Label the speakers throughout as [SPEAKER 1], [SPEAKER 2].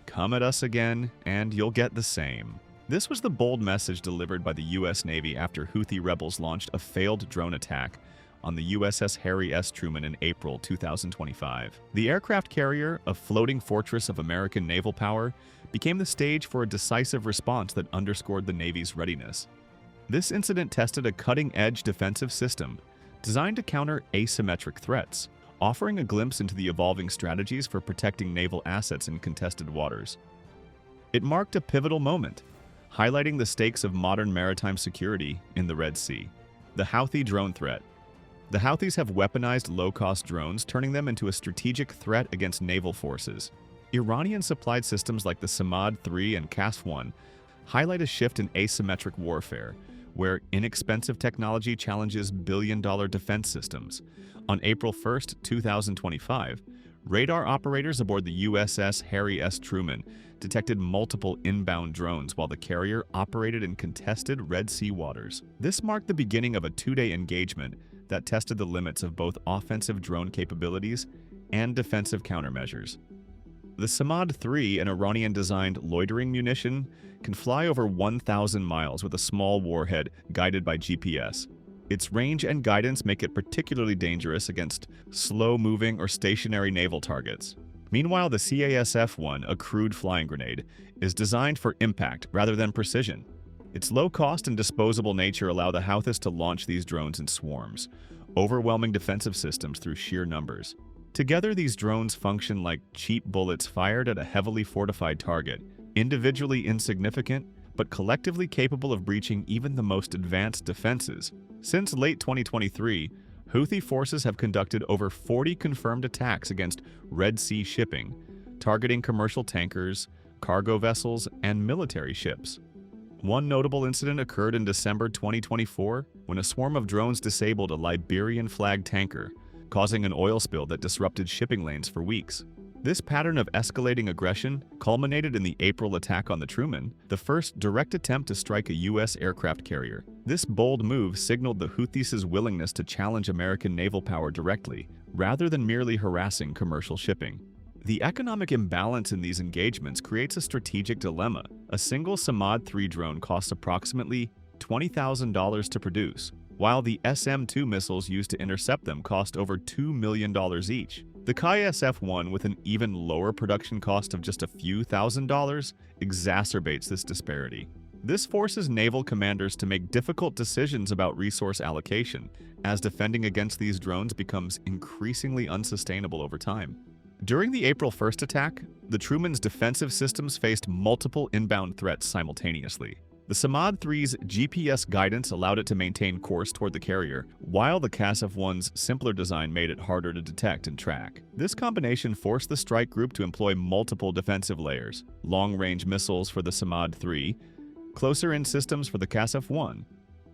[SPEAKER 1] come at us again, and you'll get the same. This was the bold message delivered by the U.S. Navy after Houthi rebels launched a failed drone attack on the USS Harry S. Truman in April 2025. The aircraft carrier, a floating fortress of American naval power, became the stage for a decisive response that underscored the Navy's readiness. This incident tested a cutting-edge defensive system designed to counter asymmetric threats, offering a glimpse into the evolving strategies for protecting naval assets in contested waters. It marked a pivotal moment, highlighting the stakes of modern maritime security in the Red Sea. The Houthi drone threat. The Houthis have weaponized low-cost drones, turning them into a strategic threat against naval forces. Iranian-supplied systems like the Samad-3 and Qasr-1 highlight a shift in asymmetric warfare, where inexpensive technology challenges billion-dollar defense systems. On April 1, 2025, radar operators aboard the USS Harry S. Truman detected multiple inbound drones while the carrier operated in contested Red Sea waters. This marked the beginning of a two-day engagement that tested the limits of both offensive drone capabilities and defensive countermeasures. The Samad-3, an Iranian-designed loitering munition, can fly over 1,000 miles with a small warhead guided by GPS. Its range and guidance make it particularly dangerous against slow-moving or stationary naval targets. Meanwhile, the CASF-1, a crude flying grenade, is designed for impact rather than precision. Its low cost and disposable nature allow the Houthis to launch these drones in swarms, overwhelming defensive systems through sheer numbers. Together, these drones function like cheap bullets fired at a heavily fortified target, individually insignificant, but collectively capable of breaching even the most advanced defenses. Since late 2023, Houthi forces have conducted over 40 confirmed attacks against Red Sea shipping, targeting commercial tankers, cargo vessels, and military ships. One notable incident occurred in December 2024 when a swarm of drones disabled a Liberian-flagged tanker, causing an oil spill that disrupted shipping lanes for weeks. This pattern of escalating aggression culminated in the April attack on the Truman, the first direct attempt to strike a U.S. aircraft carrier. This bold move signaled the Houthis' willingness to challenge American naval power directly, rather than merely harassing commercial shipping. The economic imbalance in these engagements creates a strategic dilemma. A single Samad-3 drone costs approximately $20,000 to produce, while the SM-2 missiles used to intercept them cost over $2 million each. The CASF-1, with an even lower production cost of just a few $1,000s, exacerbates this disparity. This forces naval commanders to make difficult decisions about resource allocation, as defending against these drones becomes increasingly unsustainable over time. During the April 1st attack, the Truman's defensive systems faced multiple inbound threats simultaneously. The Samad-3's GPS guidance allowed it to maintain course toward the carrier, while the Qasr-1's simpler design made it harder to detect and track. This combination forced the strike group to employ multiple defensive layers: long-range missiles for the Samad-3, closer-in systems for the Qasr-1.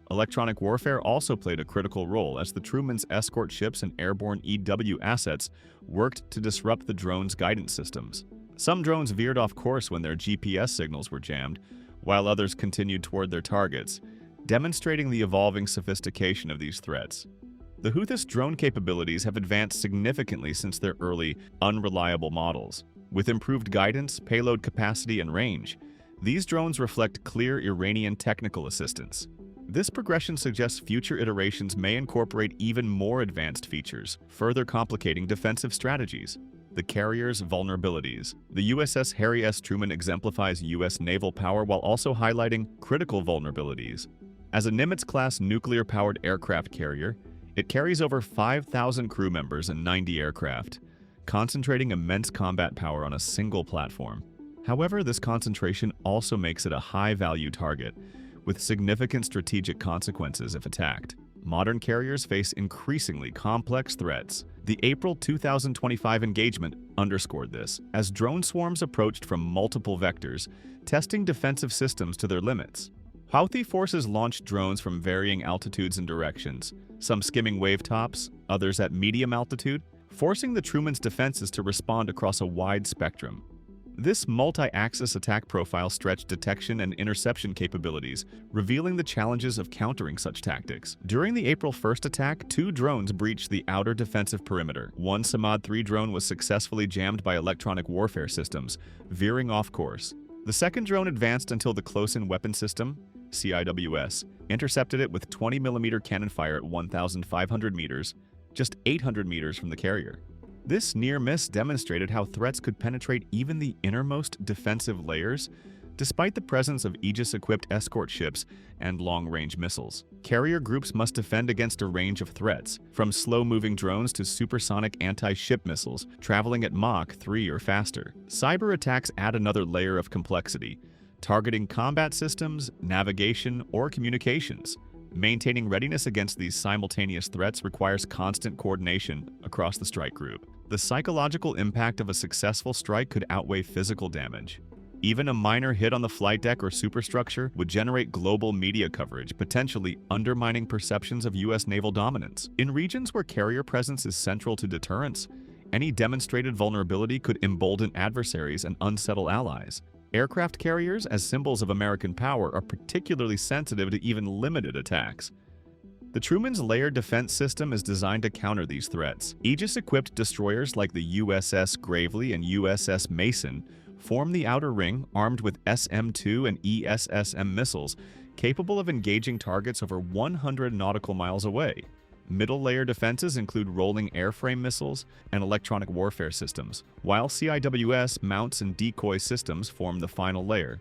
[SPEAKER 1] Electronic warfare also played a critical role as the Truman's escort ships and airborne EW assets worked to disrupt the drone's guidance systems. Some drones veered off course when their GPS signals were jammed, while others continued toward their targets, demonstrating the evolving sophistication of these threats. The Houthis' drone capabilities have advanced significantly since their early, unreliable models. With improved guidance, payload capacity, and range, these drones reflect clear Iranian technical assistance. This progression suggests future iterations may incorporate even more advanced features, further complicating defensive strategies. The carrier's vulnerabilities. The USS Harry S. Truman exemplifies U.S. naval power while also highlighting critical vulnerabilities. As a Nimitz-class nuclear-powered aircraft carrier, it carries over 5,000 crew members and 90 aircraft, concentrating immense combat power on a single platform. However, this concentration also makes it a high-value target, with significant strategic consequences if attacked. Modern carriers face increasingly complex threats. The April 2025 engagement underscored this, as drone swarms approached from multiple vectors, testing defensive systems to their limits. Houthi forces launched drones from varying altitudes and directions, some skimming wavetops, others at medium altitude, forcing the Truman's defenses to respond across a wide spectrum. This multi-axis attack profile stretched detection and interception capabilities, revealing the challenges of countering such tactics. During the April 1st attack, 2 drones breached the outer defensive perimeter. One Samad-3 drone was successfully jammed by electronic warfare systems, veering off course. The second drone advanced until the Close-In Weapon System, CIWS, intercepted it with 20mm cannon fire at 1,500 meters, just 800 meters from the carrier. This near miss demonstrated how threats could penetrate even the innermost defensive layers, despite the presence of Aegis-equipped escort ships and long-range missiles. Carrier groups must defend against a range of threats, from slow-moving drones to supersonic anti-ship missiles traveling at Mach 3 or faster. Cyber attacks add another layer of complexity, targeting combat systems, navigation, or communications. Maintaining readiness against these simultaneous threats requires constant coordination across the strike group. The psychological impact of a successful strike could outweigh physical damage. Even a minor hit on the flight deck or superstructure would generate global media coverage, potentially undermining perceptions of U.S. naval dominance. In regions where carrier presence is central to deterrence, any demonstrated vulnerability could embolden adversaries and unsettle allies. Aircraft carriers, as symbols of American power, are particularly sensitive to even limited attacks. The Truman's layered defense system is designed to counter these threats. Aegis-equipped destroyers like the USS Gravely and USS Mason form the outer ring, armed with SM-2 and ESSM missiles, capable of engaging targets over 100 nautical miles away. Middle-layer defenses include rolling airframe missiles and electronic warfare systems, while CIWS mounts and decoy systems form the final layer.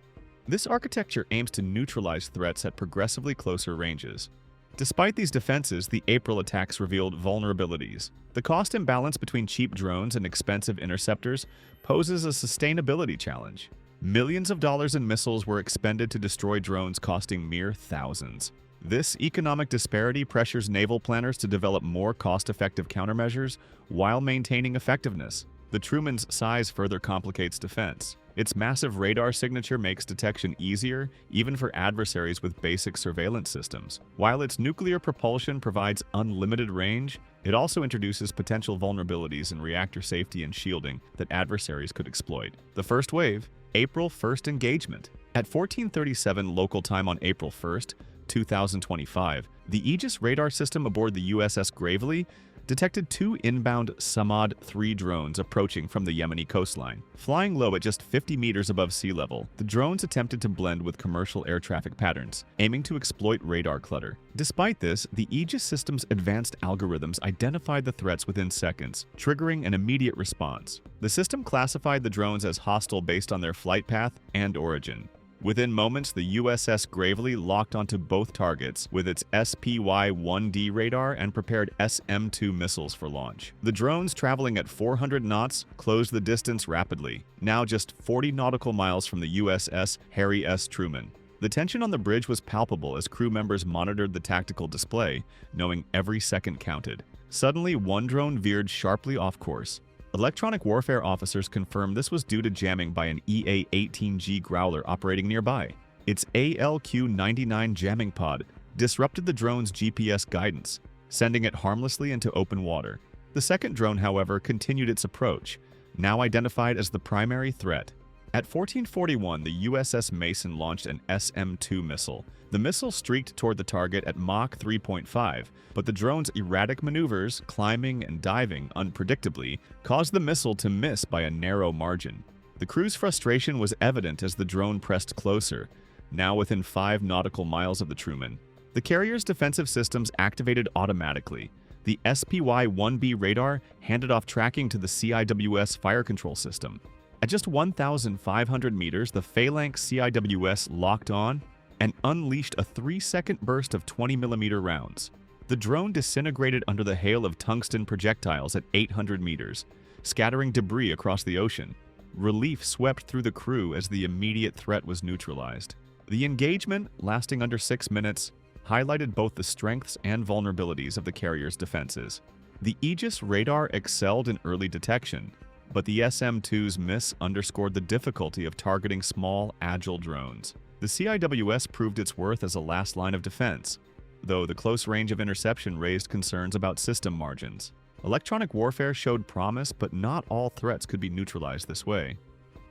[SPEAKER 1] This architecture aims to neutralize threats at progressively closer ranges. Despite these defenses, the April attacks revealed vulnerabilities. The cost imbalance between cheap drones and expensive interceptors poses a sustainability challenge. Millions of dollars in missiles were expended to destroy drones costing mere thousands. This economic disparity pressures naval planners to develop more cost-effective countermeasures while maintaining effectiveness. The Truman's size further complicates defense. Its massive radar signature makes detection easier, even for adversaries with basic surveillance systems. While its nuclear propulsion provides unlimited range, it also introduces potential vulnerabilities in reactor safety and shielding that adversaries could exploit. The first wave, April 1st engagement. At 14:37 local time on April 1st, 2025, the Aegis radar system aboard the USS Gravely detected 2 inbound Samad-3 drones approaching from the Yemeni coastline. Flying low at just 50 meters above sea level, the drones attempted to blend with commercial air traffic patterns, aiming to exploit radar clutter. Despite this, the Aegis system's advanced algorithms identified the threats within seconds, triggering an immediate response. The system classified the drones as hostile based on their flight path and origin. Within moments, the USS Gravely locked onto both targets with its SPY-1D radar and prepared SM-2 missiles for launch. The drones, traveling at 400 knots, closed the distance rapidly, now just 40 nautical miles from the USS Harry S. Truman. The tension on the bridge was palpable as crew members monitored the tactical display, knowing every second counted. Suddenly, one drone veered sharply off course. Electronic warfare officers confirmed this was due to jamming by an EA-18G Growler operating nearby. Its ALQ-99 jamming pod disrupted the drone's GPS guidance, sending it harmlessly into open water. The second drone, however, continued its approach, now identified as the primary threat. At 14:41, the USS Mason launched an SM-2 missile. The missile streaked toward the target at Mach 3.5, but the drone's erratic maneuvers, climbing and diving unpredictably, caused the missile to miss by a narrow margin. The crew's frustration was evident as the drone pressed closer, now within 5 nautical miles of the Truman. The carrier's defensive systems activated automatically. The SPY-1B radar handed off tracking to the CIWS fire control system. At just 1,500 meters, the phalanx CIWS locked on and unleashed a 3-second burst of 20mm rounds. The drone disintegrated under the hail of tungsten projectiles at 800 meters, scattering debris across the ocean. Relief swept through the crew as the immediate threat was neutralized. The engagement, lasting under 6 minutes, highlighted both the strengths and vulnerabilities of the carrier's defenses. The Aegis radar excelled in early detection, but the SM-2's miss underscored the difficulty of targeting small, agile drones. The CIWS proved its worth as a last line of defense, though the close range of interception raised concerns about system margins. Electronic warfare showed promise, but not all threats could be neutralized this way.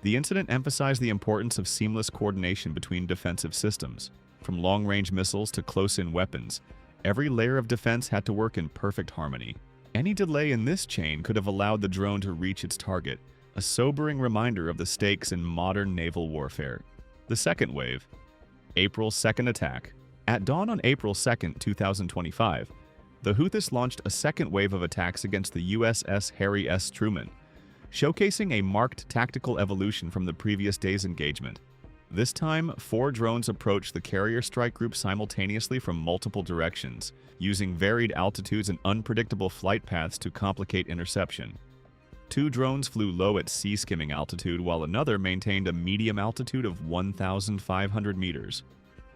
[SPEAKER 1] The incident emphasized the importance of seamless coordination between defensive systems. From long-range missiles to close-in weapons, every layer of defense had to work in perfect harmony. Any delay in this chain could have allowed the drone to reach its target, a sobering reminder of the stakes in modern naval warfare. The second wave. April 2nd attack. At dawn on April 2, 2025, the Houthis launched a second wave of attacks against the USS Harry S. Truman, showcasing a marked tactical evolution from the previous day's engagement. This time, 4 drones approached the carrier strike group simultaneously from multiple directions, using varied altitudes and unpredictable flight paths to complicate interception. 2 drones flew low at sea-skimming altitude, while another maintained a medium altitude of 1,500 meters.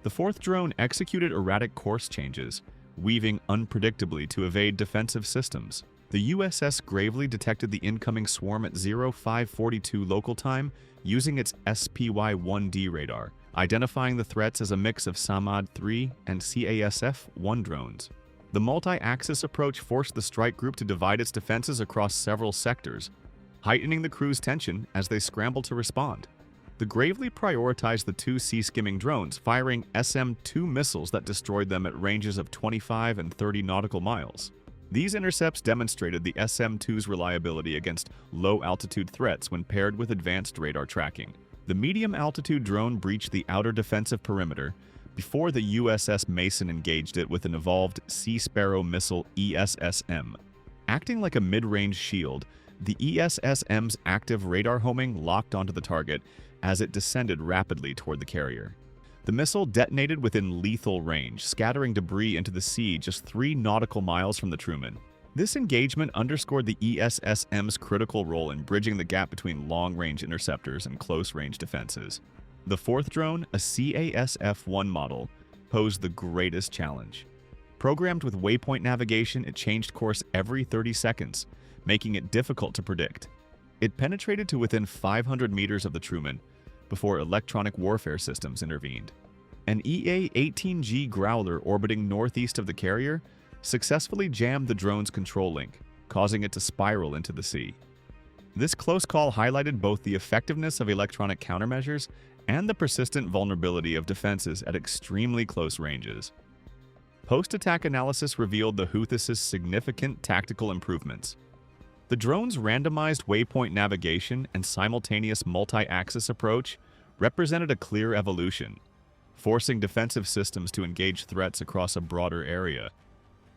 [SPEAKER 1] The 4th drone executed erratic course changes, weaving unpredictably to evade defensive systems. The USS gravely detected the incoming swarm at 0542 local time using its SPY-1D radar, identifying the threats as a mix of Samad-3 and CASF-1 drones. The multi-axis approach forced the strike group to divide its defenses across several sectors, heightening the crew's tension as they scrambled to respond. The gravely prioritized the 2 sea-skimming drones, firing SM-2 missiles that destroyed them at ranges of 25 and 30 nautical miles. These intercepts demonstrated the SM-2's reliability against low-altitude threats when paired with advanced radar tracking. The medium-altitude drone breached the outer defensive perimeter before the USS Mason engaged it with an evolved Sea Sparrow missile ESSM. Acting like a mid-range shield, the ESSM's active radar homing locked onto the target as it descended rapidly toward the carrier. The missile detonated within lethal range, scattering debris into the sea just 3 nautical miles from the Truman. This engagement underscored the ESSM's critical role in bridging the gap between long-range interceptors and close-range defenses. The 4th drone, a CASF-1 model, posed the greatest challenge. Programmed with waypoint navigation, it changed course every 30 seconds, making it difficult to predict. It penetrated to within 500 meters of the Truman before electronic warfare systems intervened. An EA-18G Growler orbiting northeast of the carrier successfully jammed the drone's control link, causing it to spiral into the sea. This close call highlighted both the effectiveness of electronic countermeasures and the persistent vulnerability of defenses at extremely close ranges. Post-attack analysis revealed the Houthis' significant tactical improvements. The drone's randomized waypoint navigation and simultaneous multi-axis approach represented a clear evolution, forcing defensive systems to engage threats across a broader area.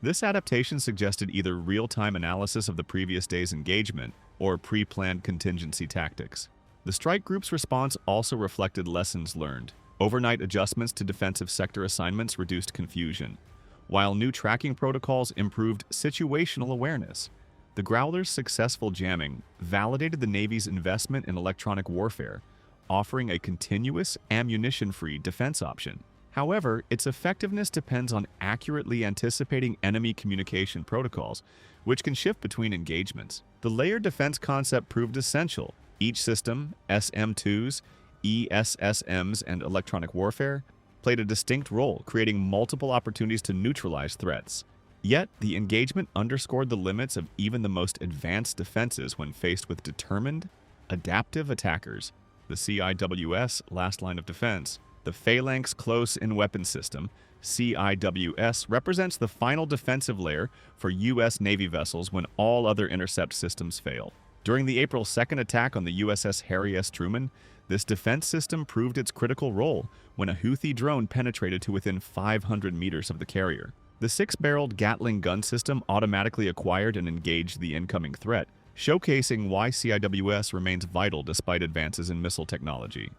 [SPEAKER 1] This adaptation suggested either real-time analysis of the previous day's engagement or pre-planned contingency tactics. The strike group's response also reflected lessons learned. Overnight adjustments to defensive sector assignments reduced confusion, while new tracking protocols improved situational awareness. The Growler's successful jamming validated the Navy's investment in electronic warfare, offering a continuous, ammunition-free defense option. However, its effectiveness depends on accurately anticipating enemy communication protocols, which can shift between engagements. The layered defense concept proved essential. Each system, SM-2s, ESSMs, and electronic warfare, played a distinct role, creating multiple opportunities to neutralize threats. Yet, the engagement underscored the limits of even the most advanced defenses when faced with determined, adaptive attackers. The CIWS, last line of defense. The Phalanx Close-in Weapon System, CIWS, represents the final defensive layer for U.S. Navy vessels when all other intercept systems fail. During the April 2nd attack on the USS Harry S. Truman, this defense system proved its critical role when a Houthi drone penetrated to within 500 meters of the carrier. The 6-barreled Gatling gun system automatically acquired and engaged the incoming threat, showcasing why CIWS remains vital despite advances in missile technology.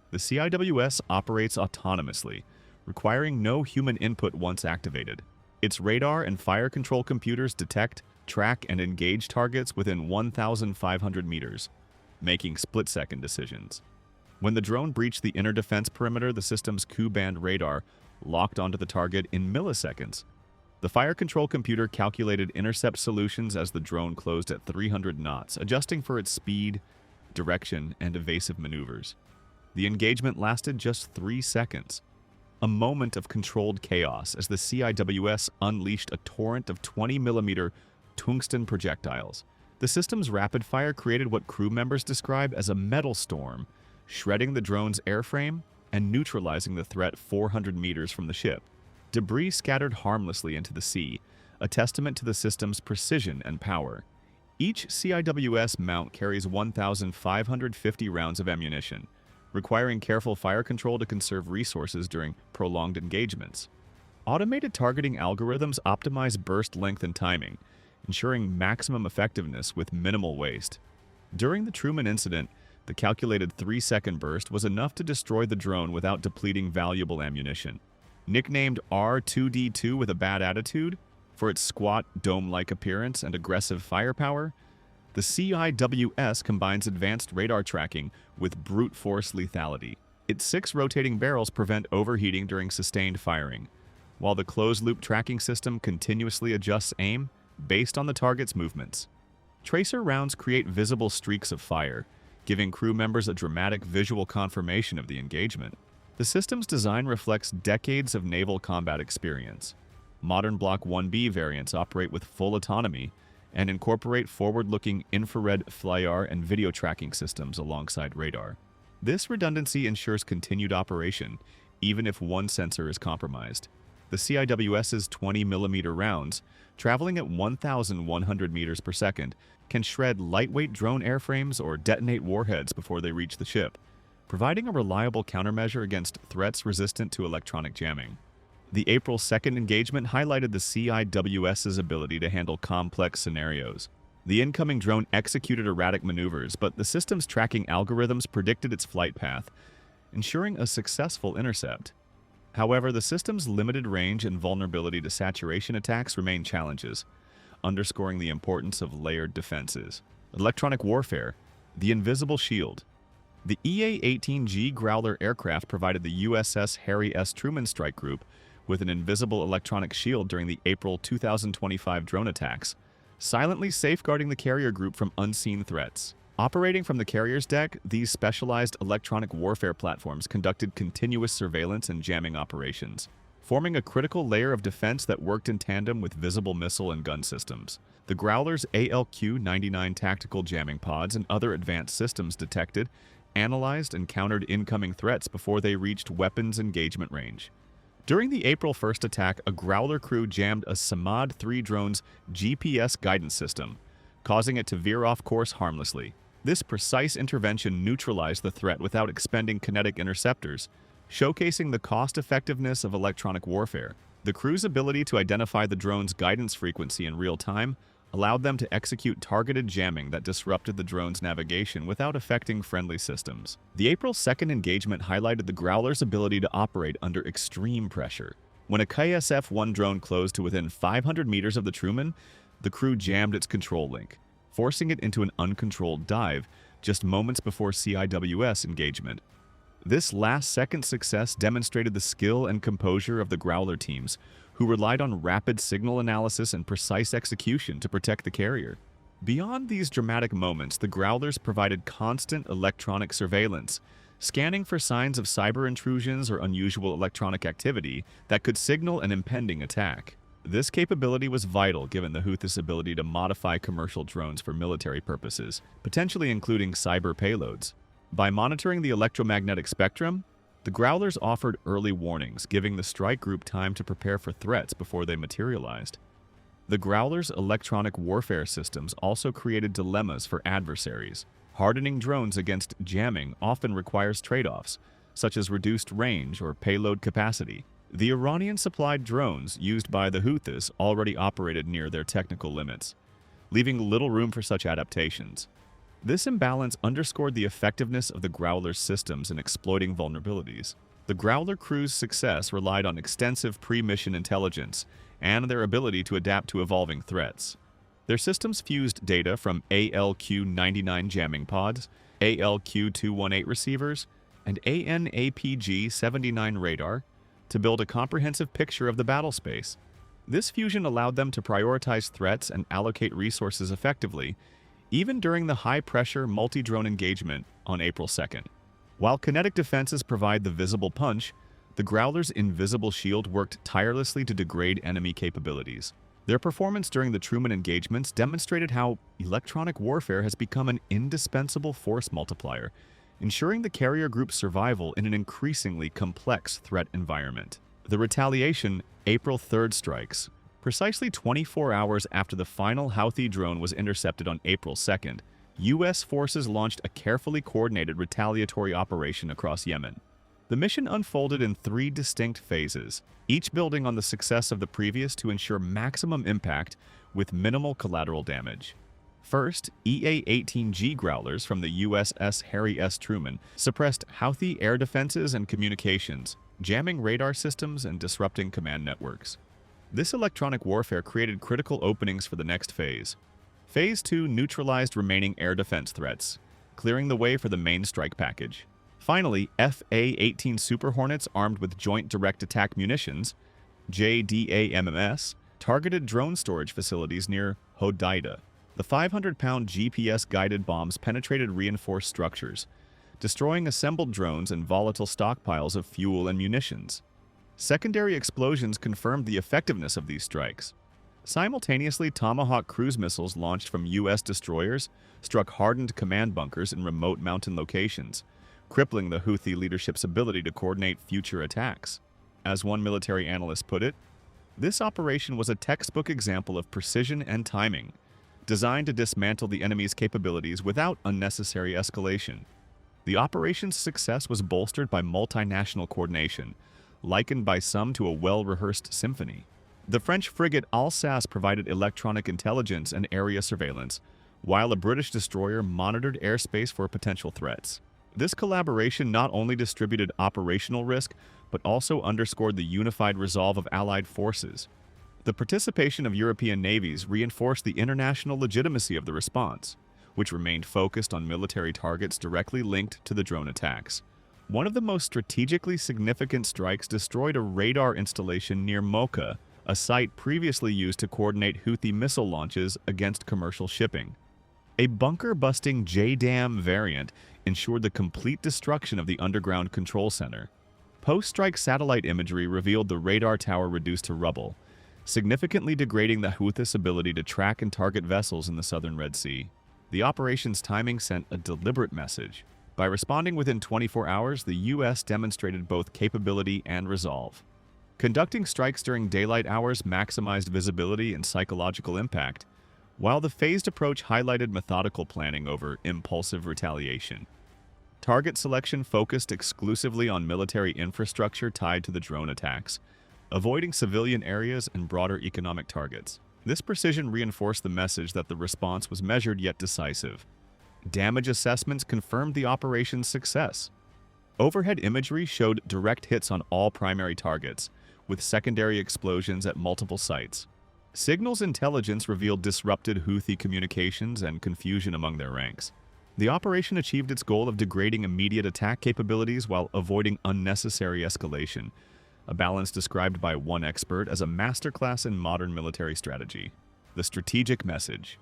[SPEAKER 1] The CIWS operates autonomously, requiring no human input once activated. Its radar and fire control computers detect, track, and engage targets within 1,500 meters, making split-second decisions. When the drone breached the inner defense perimeter, the system's Q-band radar locked onto the target in milliseconds. The fire control computer calculated intercept solutions as the drone closed at 300 knots, adjusting for its speed, direction, and evasive maneuvers. The engagement lasted just 3 seconds, a moment of controlled chaos as the CIWS unleashed a torrent of 20mm tungsten projectiles, The system's rapid fire created what crew members describe as a metal storm, shredding the drone's airframe and neutralizing the threat 400 meters from the ship. Debris scattered harmlessly into the sea, a testament to the system's precision and power. Each CIWS mount carries 1,550 rounds of ammunition, requiring careful fire control to conserve resources during prolonged engagements. Automated targeting algorithms optimize burst length and timing, ensuring maximum effectiveness with minimal waste. During the Truman incident, the calculated 3-second burst was enough to destroy the drone without depleting valuable ammunition. Nicknamed R2D2 with a bad attitude, for its squat, dome-like appearance and aggressive firepower, the CIWS combines advanced radar tracking with brute force lethality. Its 6 rotating barrels prevent overheating during sustained firing, while the closed-loop tracking system continuously adjusts aim based on the target's movements. Tracer rounds create visible streaks of fire, giving crew members a dramatic visual confirmation of the engagement. The system's design reflects decades of naval combat experience. Modern Block 1B variants operate with full autonomy and incorporate forward-looking infrared FLIR and video tracking systems alongside radar. This redundancy ensures continued operation, even if one sensor is compromised. The CIWS's 20mm rounds, traveling at 1,100 meters per second, can shred lightweight drone airframes or detonate warheads before they reach the ship, providing a reliable countermeasure against threats resistant to electronic jamming. The April 2nd engagement highlighted the CIWS's ability to handle complex scenarios. The incoming drone executed erratic maneuvers, but the system's tracking algorithms predicted its flight path, ensuring a successful intercept. However, the system's limited range and vulnerability to saturation attacks remain challenges, underscoring the importance of layered defenses. Electronic warfare, the invisible shield. The EA-18G Growler aircraft provided the USS Harry S. Truman Strike Group with an invisible electronic shield during the April 2025 drone attacks, silently safeguarding the carrier group from unseen threats. Operating from the carrier's deck, these specialized electronic warfare platforms conducted continuous surveillance and jamming operations, forming a critical layer of defense that worked in tandem with visible missile and gun systems. The Growler's ALQ-99 tactical jamming pods and other advanced systems detected, analyzed, and countered incoming threats before they reached weapons engagement range. During the April 1st attack, a Growler crew jammed a Samad-3 drone's GPS guidance system, causing it to veer off course harmlessly. This precise intervention neutralized the threat without expending kinetic interceptors, showcasing the cost-effectiveness of electronic warfare. The crew's ability to identify the drone's guidance frequency in real time allowed them to execute targeted jamming that disrupted the drone's navigation without affecting friendly systems. The April 2nd engagement highlighted the Growler's ability to operate under extreme pressure. When a KSF-1 drone closed to within 500 meters of the Truman, the crew jammed its control link, forcing it into an uncontrolled dive just moments before CIWS engagement. This last-second success demonstrated the skill and composure of the Growler teams, who relied on rapid signal analysis and precise execution to protect the carrier. Beyond these dramatic moments, the Growlers provided constant electronic surveillance, scanning for signs of cyber intrusions or unusual electronic activity that could signal an impending attack. This capability was vital given the Houthis' ability to modify commercial drones for military purposes, potentially including cyber payloads. By monitoring the electromagnetic spectrum, the Growlers offered early warnings, giving the strike group time to prepare for threats before they materialized. The Growlers' electronic warfare systems also created dilemmas for adversaries. Hardening drones against jamming often requires trade-offs, such as reduced range or payload capacity. The Iranian-supplied drones used by the Houthis already operated near their technical limits, leaving little room for such adaptations. This imbalance underscored the effectiveness of the Growler's systems in exploiting vulnerabilities. The Growler crew's success relied on extensive pre-mission intelligence and their ability to adapt to evolving threats. Their systems fused data from ALQ-99 jamming pods, ALQ-218 receivers, and ANAPG-79 radar to build a comprehensive picture of the battle space. This fusion allowed them to prioritize threats and allocate resources effectively, even during the high-pressure multi-drone engagement on April 2nd. While kinetic defenses provide the visible punch, the Growler's invisible shield worked tirelessly to degrade enemy capabilities. Their performance during the Truman engagements demonstrated how electronic warfare has become an indispensable force multiplier, ensuring the carrier group's survival in an increasingly complex threat environment. The retaliation April 3rd strikes. Precisely 24 hours after the final Houthi drone was intercepted on April 2nd, U.S. forces launched a carefully coordinated retaliatory operation across Yemen. The mission unfolded in 3 distinct phases, each building on the success of the previous to ensure maximum impact with minimal collateral damage. First, EA-18G Growlers from the USS Harry S. Truman suppressed Houthi air defenses and communications, jamming radar systems and disrupting command networks. This electronic warfare created critical openings for the next phase. Phase 2 neutralized remaining air defense threats, clearing the way for the main strike package. Finally, FA-18 Super Hornets armed with Joint Direct Attack Munitions, JDAMMS, targeted drone storage facilities near Hodeidah. The 500-pound GPS-guided bombs penetrated reinforced structures, destroying assembled drones and volatile stockpiles of fuel and munitions. Secondary explosions confirmed the effectiveness of these strikes. Simultaneously, Tomahawk cruise missiles launched from U.S. destroyers struck hardened command bunkers in remote mountain locations, crippling the Houthi leadership's ability to coordinate future attacks. As one military analyst put it, this operation was a textbook example of precision and timing, designed to dismantle the enemy's capabilities without unnecessary escalation. The operation's success was bolstered by multinational coordination, likened by some to a well-rehearsed symphony. The French frigate Alsace provided electronic intelligence and area surveillance, while a British destroyer monitored airspace for potential threats. This collaboration not only distributed operational risk, but also underscored the unified resolve of Allied forces. The participation of European navies reinforced the international legitimacy of the response, which remained focused on military targets directly linked to the drone attacks. One of the most strategically significant strikes destroyed a radar installation near Mocha, a site previously used to coordinate Houthi missile launches against commercial shipping. A bunker-busting JDAM variant ensured the complete destruction of the underground control center. Post-strike satellite imagery revealed the radar tower reduced to rubble, significantly degrading the Houthis' ability to track and target vessels in the southern Red Sea. The operation's timing sent a deliberate message. By responding within 24 hours, the U.S. demonstrated both capability and resolve. Conducting strikes during daylight hours maximized visibility and psychological impact, while the phased approach highlighted methodical planning over impulsive retaliation. Target selection focused exclusively on military infrastructure tied to the drone attacks, avoiding civilian areas and broader economic targets. This precision reinforced the message that the response was measured yet decisive. Damage assessments confirmed the operation's success. Overhead imagery showed direct hits on all primary targets, with secondary explosions at multiple sites. Signals intelligence revealed disrupted Houthi communications and confusion among their ranks. The operation achieved its goal of degrading immediate attack capabilities while avoiding unnecessary escalation, a balance described by one expert as a masterclass in modern military strategy. The strategic message.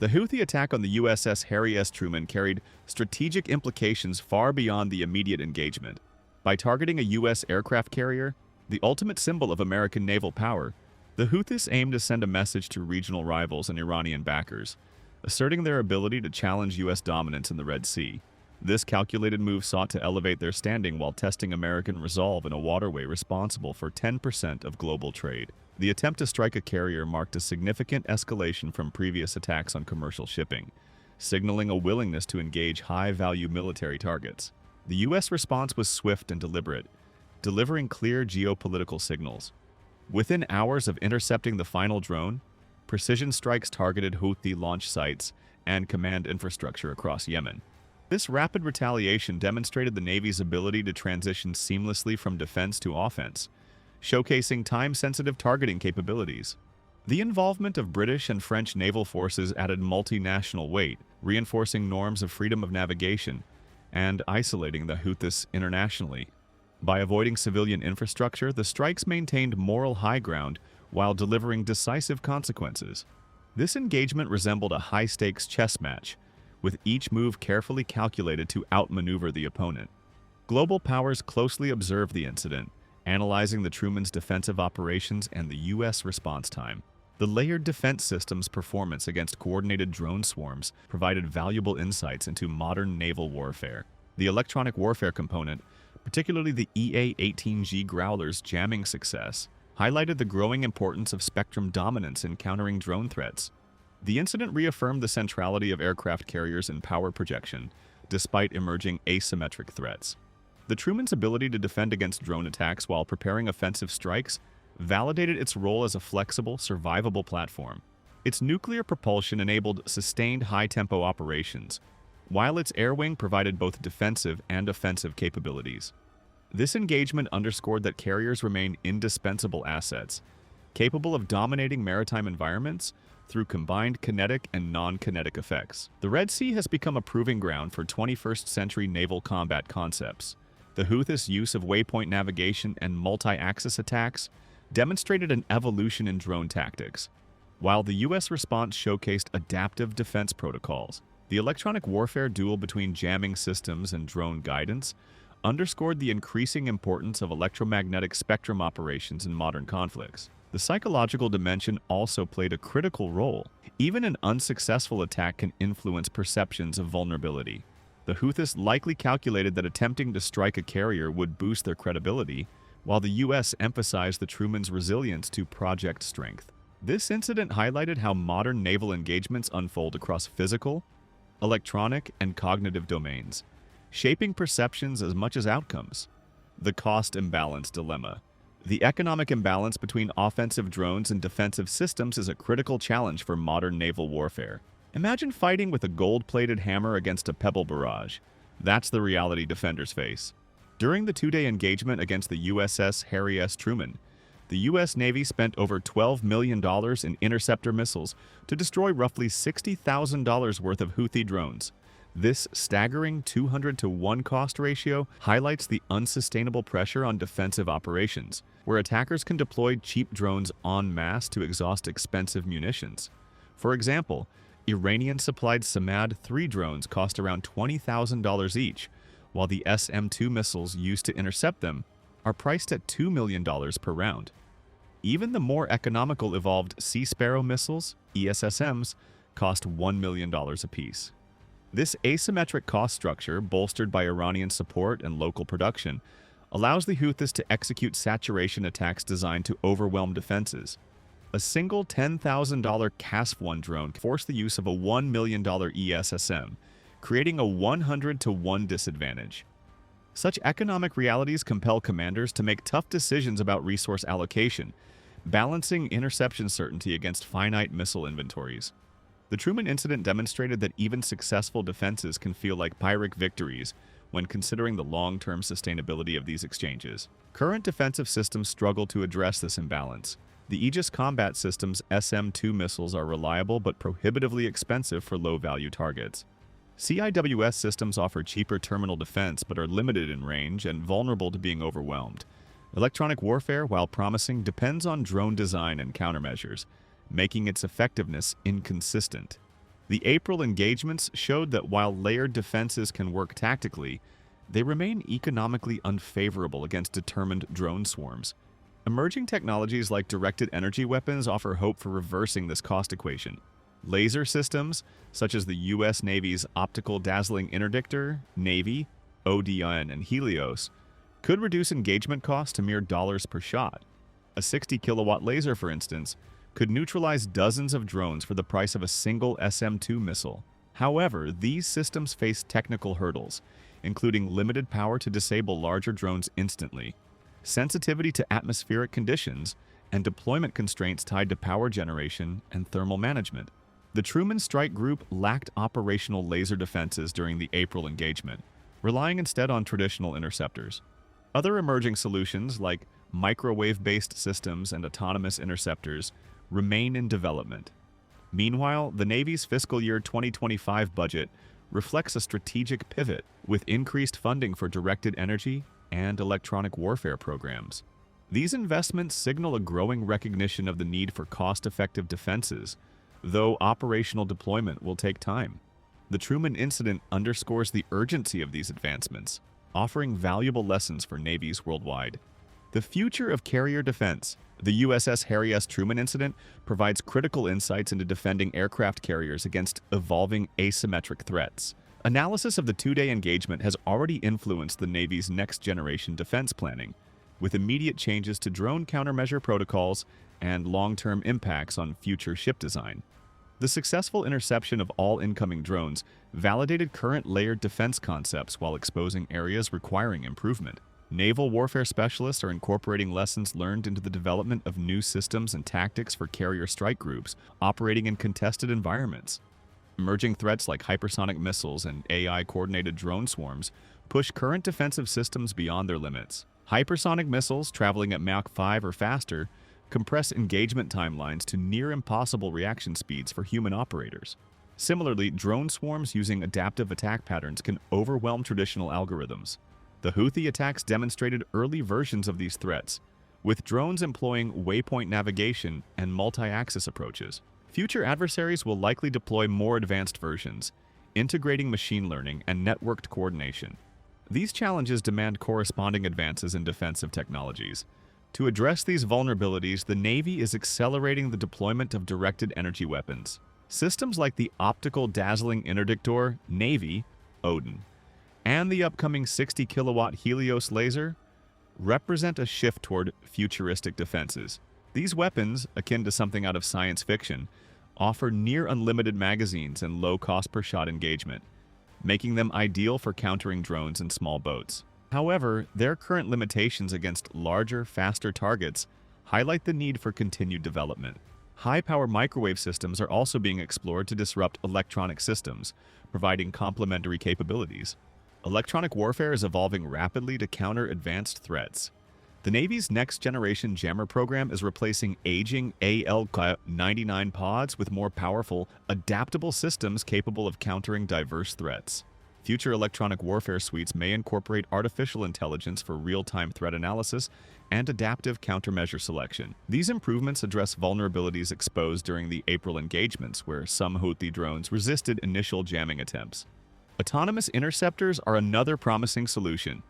[SPEAKER 1] The Houthi attack on the USS Harry S. Truman carried strategic implications far beyond the immediate engagement. By targeting a U.S. aircraft carrier, the ultimate symbol of American naval power, the Houthis aimed to send a message to regional rivals and Iranian backers, asserting their ability to challenge U.S. dominance in the Red Sea. This calculated move sought to elevate their standing while testing American resolve in a waterway responsible for 10% of global trade. The attempt to strike a carrier marked a significant escalation from previous attacks on commercial shipping, signaling a willingness to engage high-value military targets. The U.S. response was swift and deliberate, delivering clear geopolitical signals. Within hours of intercepting the final drone, precision strikes targeted Houthi launch sites and command infrastructure across Yemen. This rapid retaliation demonstrated the Navy's ability to transition seamlessly from defense to offense, showcasing time-sensitive targeting capabilities. The involvement of British and French naval forces added multinational weight, reinforcing norms of freedom of navigation and isolating the Houthis internationally. By avoiding civilian infrastructure, the strikes maintained moral high ground while delivering decisive consequences. This engagement resembled a high-stakes chess match, with each move carefully calculated to outmaneuver the opponent. Global powers closely observed the incident, analyzing the Truman's defensive operations and the U.S. response time. The layered defense system's performance against coordinated drone swarms provided valuable insights into modern naval warfare. The electronic warfare component, particularly the EA-18G Growler's jamming success, highlighted the growing importance of spectrum dominance in countering drone threats. The incident reaffirmed the centrality of aircraft carriers in power projection, despite emerging asymmetric threats. The Truman's ability to defend against drone attacks while preparing offensive strikes validated its role as a flexible, survivable platform. Its nuclear propulsion enabled sustained high-tempo operations, while its air wing provided both defensive and offensive capabilities. This engagement underscored that carriers remain indispensable assets, capable of dominating maritime environments through combined kinetic and non-kinetic effects. The Red Sea has become a proving ground for 21st-century naval combat concepts. The Houthis' use of waypoint navigation and multi-axis attacks demonstrated an evolution in drone tactics, while the U.S. response showcased adaptive defense protocols. The electronic warfare duel between jamming systems and drone guidance underscored the increasing importance of electromagnetic spectrum operations in modern conflicts. The psychological dimension also played a critical role. Even an unsuccessful attack can influence perceptions of vulnerability. The Houthis likely calculated that attempting to strike a carrier would boost their credibility, while the U.S. emphasized the Truman's resilience to project strength. This incident highlighted how modern naval engagements unfold across physical, electronic, and cognitive domains, shaping perceptions as much as outcomes. The cost imbalance dilemma. The economic imbalance between offensive drones and defensive systems is a critical challenge for modern naval warfare. Imagine fighting with a gold-plated hammer against a pebble barrage. That's the reality defenders face. During the two-day engagement against the USS Harry S. Truman, the U.S. Navy spent over $12 million in interceptor missiles to destroy roughly $60,000 worth of Houthi drones. This staggering 200-to-1 cost ratio highlights the unsustainable pressure on defensive operations, where attackers can deploy cheap drones en masse to exhaust expensive munitions. For example, Iranian-supplied Samad-3 drones cost around $20,000 each, while the SM-2 missiles used to intercept them are priced at $2 million per round. Even the more economical evolved Sea Sparrow missiles, ESSMs, cost $1 million apiece. This asymmetric cost structure, bolstered by Iranian support and local production, allows the Houthis to execute saturation attacks designed to overwhelm defenses. A single $10,000 CASF-1 drone forced the use of a $1 million ESSM, creating a 100-to-1 disadvantage. Such economic realities compel commanders to make tough decisions about resource allocation, balancing interception certainty against finite missile inventories. The Truman incident demonstrated that even successful defenses can feel like Pyrrhic victories when considering the long-term sustainability of these exchanges. Current defensive systems struggle to address this imbalance. The Aegis Combat System's SM-2 missiles are reliable but prohibitively expensive for low-value targets. CIWS systems offer cheaper terminal defense but are limited in range and vulnerable to being overwhelmed. Electronic warfare, while promising, depends on drone design and countermeasures, making its effectiveness inconsistent. The April engagements showed that while layered defenses can work tactically, they remain economically unfavorable against determined drone swarms. Emerging technologies like directed energy weapons offer hope for reversing this cost equation. Laser systems, such as the U.S. Navy's Optical Dazzling Interdictor, Navy, ODIN, and Helios, could reduce engagement costs to mere dollars per shot. A 60-kilowatt laser, for instance, could neutralize dozens of drones for the price of a single SM-2 missile. However, these systems face technical hurdles, including limited power to disable larger drones instantly, sensitivity to atmospheric conditions, and deployment constraints tied to power generation and thermal management. The Truman Strike Group lacked operational laser defenses during the April engagement, relying instead on traditional interceptors. Other emerging solutions, like microwave-based systems and autonomous interceptors, remain in development. Meanwhile, the Navy's fiscal year 2025 budget reflects a strategic pivot, with increased funding for directed energy and electronic warfare programs. These investments signal a growing recognition of the need for cost-effective defenses, though operational deployment will take time. The Truman incident underscores the urgency of these advancements, offering valuable lessons for navies worldwide. The future of carrier defense. The USS Harry S. Truman incident provides critical insights into defending aircraft carriers against evolving asymmetric threats. Analysis of the two-day engagement has already influenced the Navy's next-generation defense planning, with immediate changes to drone countermeasure protocols and long-term impacts on future ship design. The successful interception of all incoming drones validated current layered defense concepts while exposing areas requiring improvement. Naval warfare specialists are incorporating lessons learned into the development of new systems and tactics for carrier strike groups operating in contested environments. Emerging threats like hypersonic missiles and AI-coordinated drone swarms push current defensive systems beyond their limits. Hypersonic missiles traveling at Mach 5 or faster compress engagement timelines to near-impossible reaction speeds for human operators. Similarly, drone swarms using adaptive attack patterns can overwhelm traditional algorithms. The Houthi attacks demonstrated early versions of these threats, with drones employing waypoint navigation and multi-axis approaches. Future adversaries will likely deploy more advanced versions, integrating machine learning and networked coordination. These challenges demand corresponding advances in defensive technologies. To address these vulnerabilities, the Navy is accelerating the deployment of directed energy weapons. Systems like the optical dazzling interdictor Navy, Odin, and the upcoming 60-kilowatt Helios laser represent a shift toward futuristic defenses. These weapons, akin to something out of science fiction, offer near-unlimited magazines and low cost-per-shot engagement, making them ideal for countering drones and small boats. However, their current limitations against larger, faster targets highlight the need for continued development. High-power microwave systems are also being explored to disrupt electronic systems, providing complementary capabilities. Electronic warfare is evolving rapidly to counter advanced threats. The Navy's next-generation jammer program is replacing aging AL-99 pods with more powerful, adaptable systems capable of countering diverse threats. Future electronic warfare suites may incorporate artificial intelligence for real-time threat analysis and adaptive countermeasure selection. These improvements address vulnerabilities exposed during the April engagements, where some Houthi drones resisted initial jamming attempts. Autonomous interceptors are another promising solution.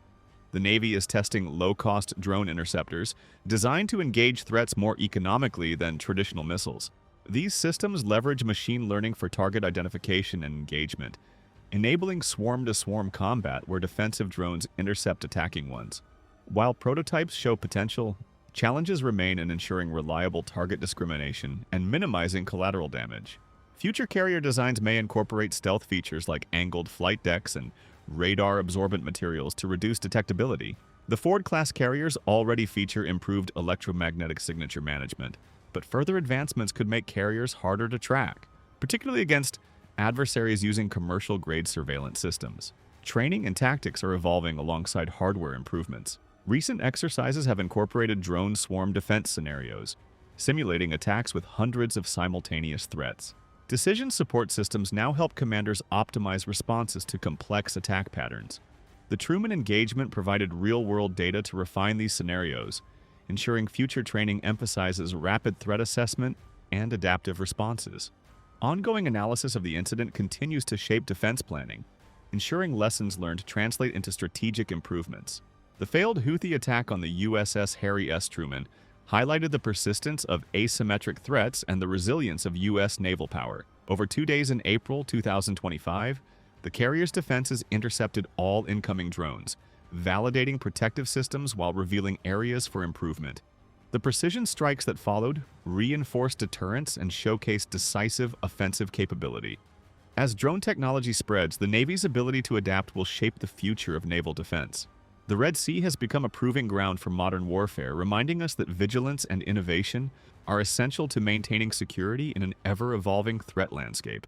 [SPEAKER 1] The Navy is testing low-cost drone interceptors designed to engage threats more economically than traditional missiles. These systems leverage machine learning for target identification and engagement, enabling swarm-to-swarm combat where defensive drones intercept attacking ones. While prototypes show potential, challenges remain in ensuring reliable target discrimination and minimizing collateral damage. Future carrier designs may incorporate stealth features like angled flight decks and radar-absorbent materials to reduce detectability. The Ford-class carriers already feature improved electromagnetic signature management, but further advancements could make carriers harder to track, particularly against adversaries using commercial-grade surveillance systems. Training and tactics are evolving alongside hardware improvements. Recent exercises have incorporated drone swarm defense scenarios, simulating attacks with hundreds of simultaneous threats. Decision support systems now help commanders optimize responses to complex attack patterns. The Truman engagement provided real-world data to refine these scenarios, ensuring future training emphasizes rapid threat assessment and adaptive responses. Ongoing analysis of the incident continues to shape defense planning, ensuring lessons learned translate into strategic improvements. The failed Houthi attack on the USS Harry S. Truman highlighted the persistence of asymmetric threats and the resilience of U.S. naval power. Over 2 days in April 2025, the carrier's defenses intercepted all incoming drones, validating protective systems while revealing areas for improvement. The precision strikes that followed reinforced deterrence and showcased decisive offensive capability. As drone technology spreads, the Navy's ability to adapt will shape the future of naval defense. The Red Sea has become a proving ground for modern warfare, reminding us that vigilance and innovation are essential to maintaining security in an ever-evolving threat landscape.